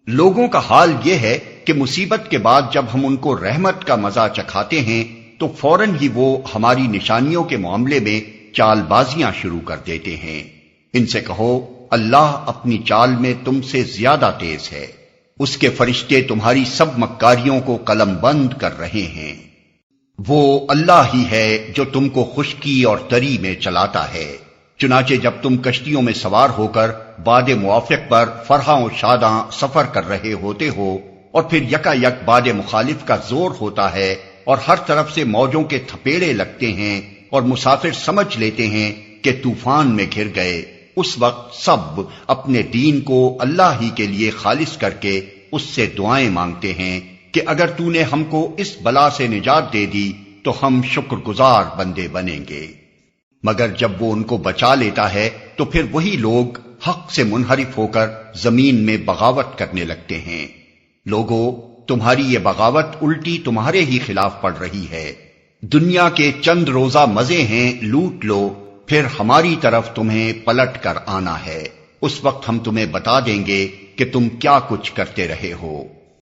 لوگوں کا حال یہ ہے کہ مصیبت کے بعد جب ہم ان کو رحمت کا مزہ چکھاتے ہیں تو فوراً ہی وہ ہماری نشانیوں کے معاملے میں چال بازیاں شروع کر دیتے ہیں۔ ان سے کہو اللہ اپنی چال میں تم سے زیادہ تیز ہے، اس کے فرشتے تمہاری سب مکاریوں کو قلم بند کر رہے ہیں۔ وہ اللہ ہی ہے جو تم کو خشکی اور تری میں چلاتا ہے۔ چنانچہ جب تم کشتیوں میں سوار ہو کر باد موافق پر فرحاں و شاداں سفر کر رہے ہوتے ہو اور پھر یکا یک باد مخالف کا زور ہوتا ہے اور ہر طرف سے موجوں کے تھپیڑے لگتے ہیں اور مسافر سمجھ لیتے ہیں کہ طوفان میں گھر گئے، اس وقت سب اپنے دین کو اللہ ہی کے لیے خالص کر کے اس سے دعائیں مانگتے ہیں کہ اگر تو نے ہم کو اس بلا سے نجات دے دی تو ہم شکر گزار بندے بنیں گے۔ مگر جب وہ ان کو بچا لیتا ہے تو پھر وہی لوگ حق سے منحرف ہو کر زمین میں بغاوت کرنے لگتے ہیں۔ لوگو، تمہاری یہ بغاوت الٹی تمہارے ہی خلاف پڑ رہی ہے۔ دنیا کے چند روزہ مزے ہیں، لوٹ لو، پھر ہماری طرف تمہیں پلٹ کر آنا ہے، اس وقت ہم تمہیں بتا دیں گے کہ تم کیا کچھ کرتے رہے ہو۔